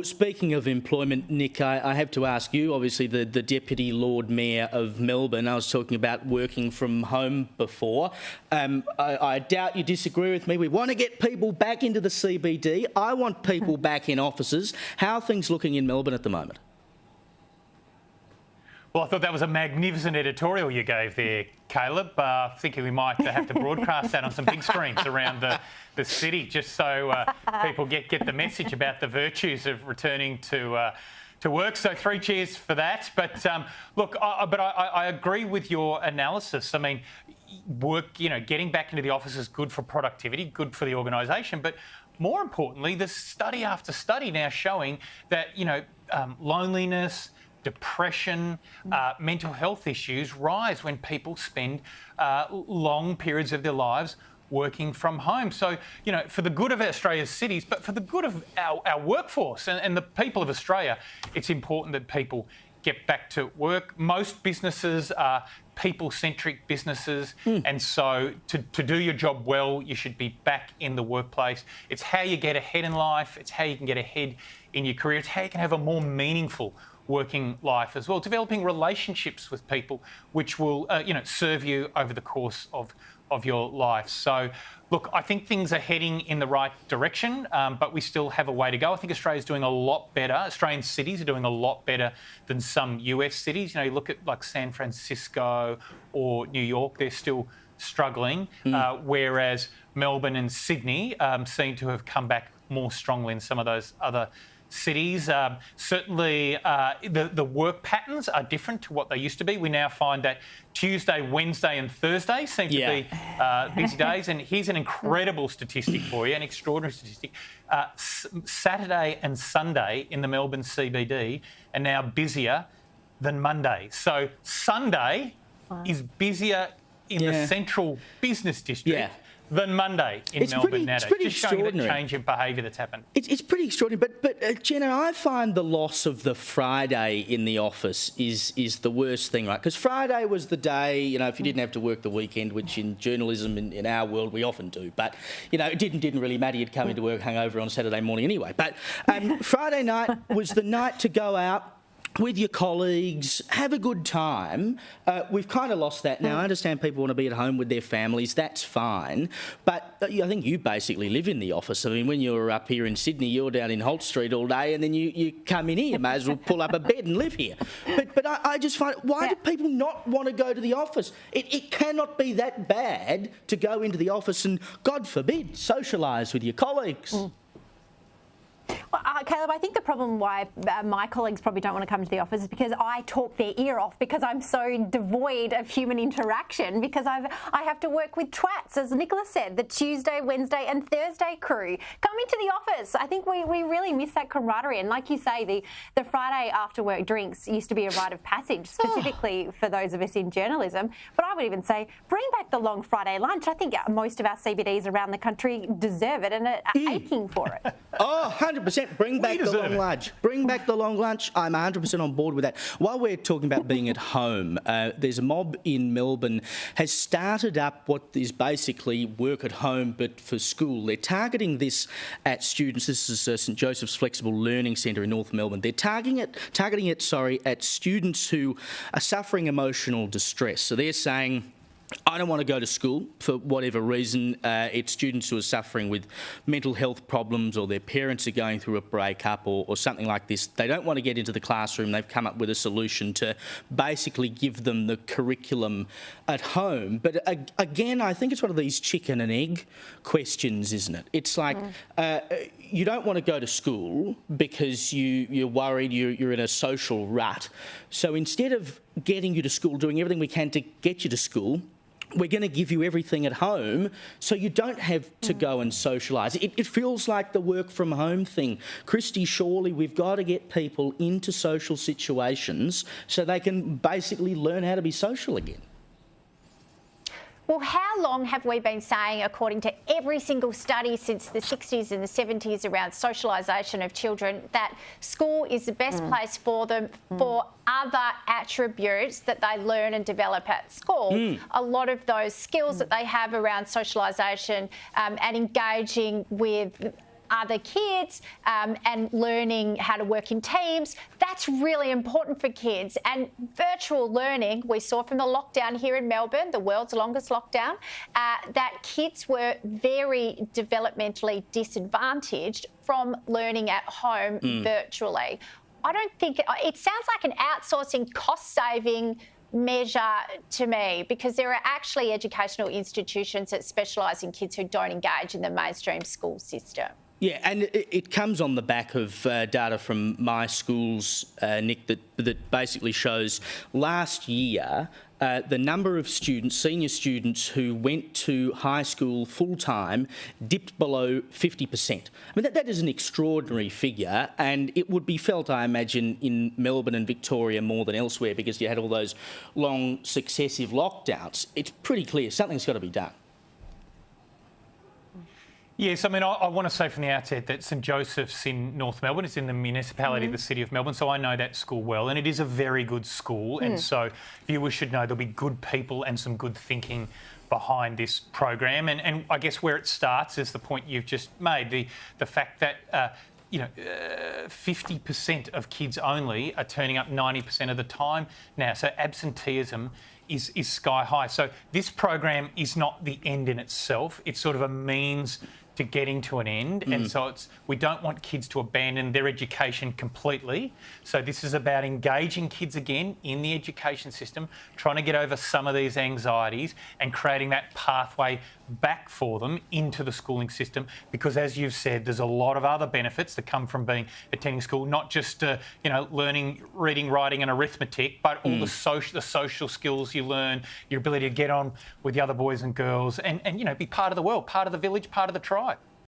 Speaking of employment, Nick, I have to ask you, obviously the Deputy Lord Mayor of Melbourne, I was talking about working from home before. I doubt you disagree with me. We want to get people back into the CBD. I want people back in offices. How are things looking in Melbourne at the moment? Well, I thought that was a magnificent editorial you gave there, Caleb. Thinking we might have to broadcast that on some big screens around the city, just so people get the message about the virtues of returning to work. So 3 cheers for that. But look, I agree with your analysis. I mean, work, getting back into the office is good for productivity, good for the organisation, but more importantly, there's study after study now showing that, loneliness, depression, mental health issues rise when people spend long periods of their lives working from home. So, for the good of Australia's cities, but for the good of our workforce and the people of Australia, it's important that people get back to work. Most businesses are people-centric businesses, and so to do your job well, you should be back in the workplace. It's how you get ahead in life. It's how you can get ahead in your career. It's how you can have a more meaningful working life as well, developing relationships with people which will, serve you over the course of your life. So, look, I think things are heading in the right direction, but we still have a way to go. I think Australia's doing a lot better. Australian cities are doing a lot better than some US cities. You look at like San Francisco or New York, they're still struggling, whereas Melbourne and Sydney seem to have come back more strongly than some of those other cities. Certainly the work patterns are different to what they used to be. We now find that Tuesday, Wednesday and Thursday seem to be busy days. And here's an incredible statistic for you, an extraordinary statistic. Saturday and Sunday in the Melbourne CBD are now busier than Monday. So Sunday is busier in the central business district than Monday in Melbourne now. Just showing the change in behaviour that's happened. It's pretty extraordinary. But Jenna, I find the loss of the Friday in the office is the worst thing, right? Because Friday was the day, if you didn't have to work the weekend, which in journalism in our world we often do, but, it didn't really matter. You'd come into work hungover on Saturday morning anyway. But Friday night was the night to go out with your colleagues, have a good time. We've kind of lost that now. I understand people want to be at home with their families. That's fine. But I think you basically live in the office. I mean, when you're up here in Sydney, you're down in Holt Street all day, and then you come in here. You may as well pull up a bed and live here. But I just find, why do people not want to go to the office? It cannot be that bad to go into the office and, God forbid, socialise with your colleagues. Well, Caleb, I think the problem why my colleagues probably don't want to come to the office is because I talk their ear off, because I'm so devoid of human interaction, because I have to work with twats, as Nicola said, the Tuesday, Wednesday and Thursday crew. Come into the office. I think we really miss that camaraderie. And like you say, the Friday after work drinks used to be a rite of passage, specifically for those of us in journalism. But I would even say, bring back the long Friday lunch. I think most of our CBDs around the country deserve it and are aching for it. Oh, 100%. Bring back the long lunch. Bring back the long lunch. I'm 100% on board with that. While we're talking about being at home, there's a mob in Melbourne has started up what is basically work at home but for school. They're targeting this at students. This is St Joseph's Flexible Learning Centre in North Melbourne. They're targeting it at students who are suffering emotional distress. So they're saying, I don't want to go to school for whatever reason. It's students who are suffering with mental health problems, or their parents are going through a breakup or something like this. They don't want to get into the classroom. They've come up with a solution to basically give them the curriculum at home. But again, I think it's one of these chicken and egg questions, isn't it? It's like you don't want to go to school because you're worried you're in a social rut. So instead of getting you to school, doing everything we can to get you to school, we're going to give you everything at home so you don't have to go and socialise. It feels like the work from home thing. Christy, surely we've got to get people into social situations so they can basically learn how to be social again. Well, how long have we been saying, according to every single study since the 60s and the 70s around socialisation of children, that school is the best place for them for other attributes that they learn and develop at school? A lot of those skills that they have around socialisation and engaging with other kids and learning how to work in teams. That's really important for kids. And virtual learning, we saw from the lockdown here in Melbourne, the world's longest lockdown, that kids were very developmentally disadvantaged from learning at home virtually. I don't think it sounds like an outsourcing cost-saving measure to me, because there are actually educational institutions that specialise in kids who don't engage in the mainstream school system. Yeah, and it comes on the back of data from my schools, Nick, that basically shows last year the number of students, senior students who went to high school full-time dipped below 50%. I mean, that is an extraordinary figure, and it would be felt, I imagine, in Melbourne and Victoria more than elsewhere because you had all those long successive lockdowns. It's pretty clear something's got to be done. Yes, I mean, I want to say from the outset that St Joseph's in North Melbourne. It's in the municipality of the City of Melbourne, so I know that school well, and it is a very good school, and so viewers should know there'll be good people and some good thinking behind this program. And I guess where it starts is the point you've just made, the fact that 50% of kids only are turning up 90% of the time now, so absenteeism is sky high. So this program is not the end in itself. It's sort of a means to getting to an end, and so we don't want kids to abandon their education completely. So this is about engaging kids again in the education system, trying to get over some of these anxieties and creating that pathway back for them into the schooling system, because as you've said, there's a lot of other benefits that come from attending school, not just learning reading, writing and arithmetic, but all the social skills you learn, your ability to get on with the other boys and girls and be part of the world, part of the village, part of the tribe.